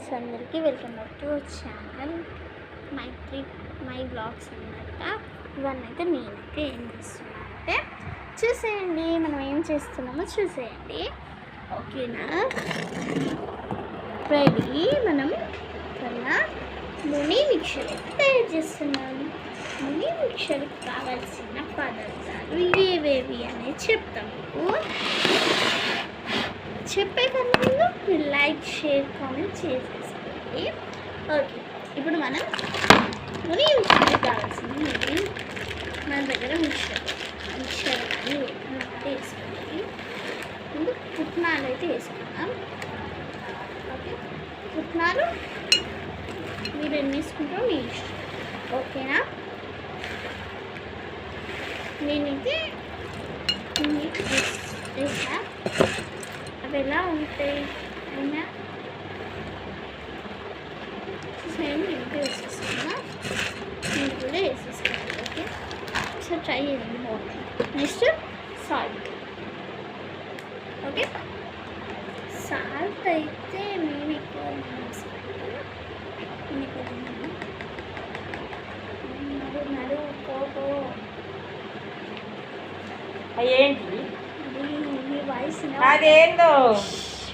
Friends అందరికీ welcome back to our channel my blogs అన్నమాట. ఇవన్నీ అయితే నేనైతే ఏం చేస్తున్నా అంటే చూసేయండి, మనం ఏం చేస్తున్నామో చూసేయండి, ఓకేనా? రెడీ. మనం కన్నా ముని మిక్చర్ అయితే తయారు చేస్తున్నాం. ముని మిక్చర్కి కావాల్సిన పదార్థాలు ఏవేవి అనేది చెప్తాము. చెప్పే కన్నా మీరు లైక్, షేర్, కామెంట్ చేసేసుకోండి. ఓకే, ఇప్పుడు మనం ముని మిక్చర్కి కావాల్సింది మన దగ్గర మిక్చర్ కానీ వేసుకోండి. ముందు పుట్నాలు అయితే వేసుకుందాం. ఓకే, పుట్నాలు మీరు ఎన్ని వేసుకుంటారో మీ ఇష్టం, ఓకేనా? నేనైతే వేసా. అవి ఎలా ఉంటాయి అయినా నేను ఇంట్లో వేసేసుకున్నా, మీరు కూడా వేసేసుకోండి. ఓకే, సో ట్రై చేయండి బాగుంటుంది. Next salt. ఓకే, సాల్ట్ అయితే మేము ఎక్కువ నడు కోకో ఏంటి మీ వాయిస్ అదేందో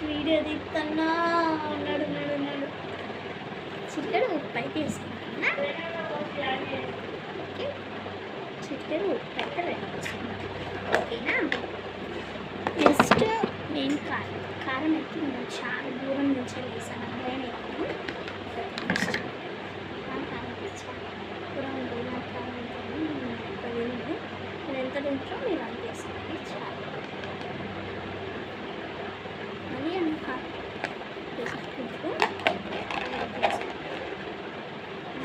వీడియో తీస్తున్నా. నడు నడు నడు చిక్కడు ఉప్పు అయితే వేసుకుంటున్నా. ఓకే, చిక్కడు ఉప్పు అయితే రెడీ చేసుకున్నాం, ఓకేనా? నెక్స్ట్ నేను కారం అయితే నేను చాలా దూరం నుంచి వేసాను. అందుకని నెక్స్ట్ కారం చాలా దూరం ఉంది. నా కారం అయితే నేను ఎంత తింటో మీరు అంత వేసుకోండి. చాలా మళ్ళీ అన్న కారం వేసుకుంటూ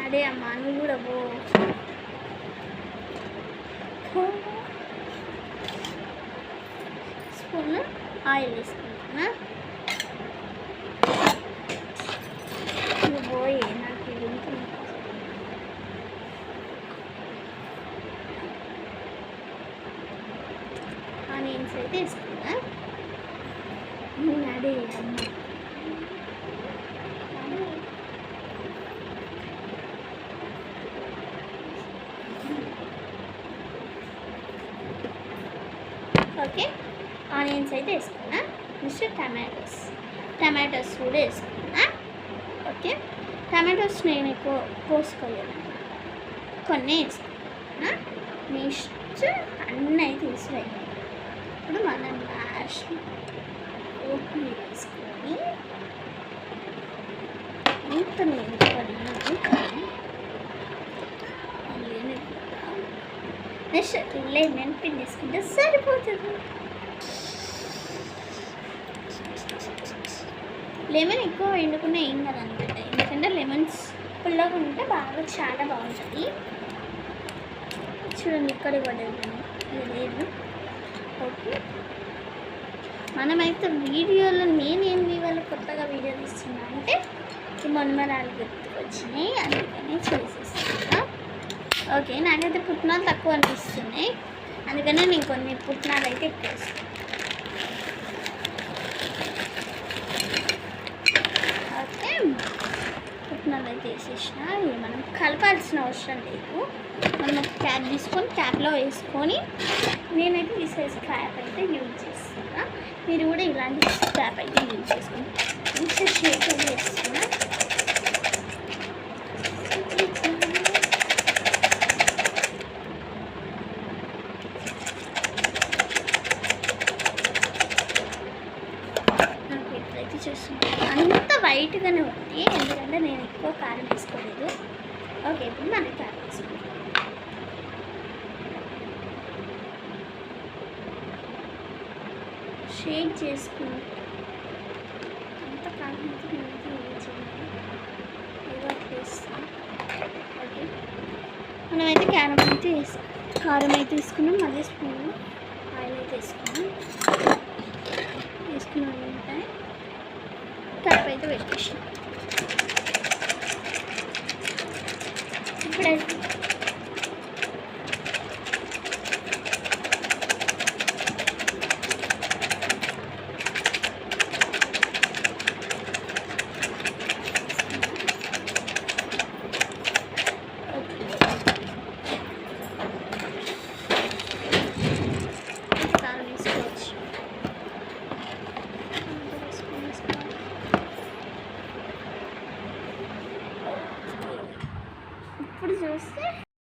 అదే అమ్మ నువ్వు కూడా స్పూన్ ఆయిల్ వేసుకుంటున్నా. నువ్వు పోయి నాకు ఇది ఆనియన్స్ అయితే వేసుకున్నా. నేను అదే అమ్మ ఓకే, ఆనియన్స్ అయితే వేసుకున్నా. నెక్స్ట్ టమాటోస్ కూడా వేసుకున్నా. ఓకే, టమాటోస్ నేను ఎక్కువ పోసుకోలేను, కొన్ని వేసుకున్నా. నెక్స్ట్ అన్నీ అయితే వేసినాయి. ఇప్పుడు మనం లాస్ట్ కొత్తిమీర వేసుకొని మొత్తం నెక్స్ట్ లెమన్ పిండి వేసుకుంటే సరిపోతుంది. లెమన్ ఎక్కువ ఎండుకున్నా ఏం కదనమాట, ఎందుకంటే లెమన్స్ పుల్లగా ఉంటే చాలా బాగుంటుంది. చూడండి ఇక్కడ పడేది లేదు. ఓకే, మనమైతే వీడియోలో నేనేంది వాళ్ళు కొత్తగా వీడియో తీస్తున్నా అంటే ఈ మొనమరాలు గుర్తుకొచ్చినాయి, అందుకనే చేసేస్తున్నా. ఓకే, నాకైతే పుట్నాలు తక్కువ అనిపిస్తున్నాయి, అందుకనే నేను కొన్ని పుట్నాలు అయితే ఎక్కువ వేస్తాను. ఓకే, పుట్నాలు అయితే వేసేసిన. ఇవి మనం కలపాల్సిన అవసరం లేదు. మనం ఒక క్యాప్ తీసుకొని క్యాప్లో వేసుకొని నేనైతే ఈ సైజ్ క్యాప్ అయితే యూజ్ చేస్తున్నా. మీరు కూడా ఇలాంటి క్యాప్ అయితే యూజ్ చేసుకోండి. మంచిగా షేప్ అయితే వేస్తున్నా. అంత వైట్గానే ఉంది, ఎందుకంటే నేను ఎక్కువ కారం వేసుకోలేదు. ఓకే, ఇప్పుడు మనం కారం వేసుకుంటాం. షేక్ చేసుకుంటాం. అంత కారం అయితే నేనైతే ఏం చేయాలి, ఏదో వేస్తాం. ఓకే, మనమైతే కారం అయితే వేసుకున్నాం. మళ్ళీ స్పూన్ ఆయిల్ అయితే వేసుకున్నాం వెంటనే కప్ అయితే పెట్టేసాం. ఇప్పుడైతే అప్పుడు చూస్తే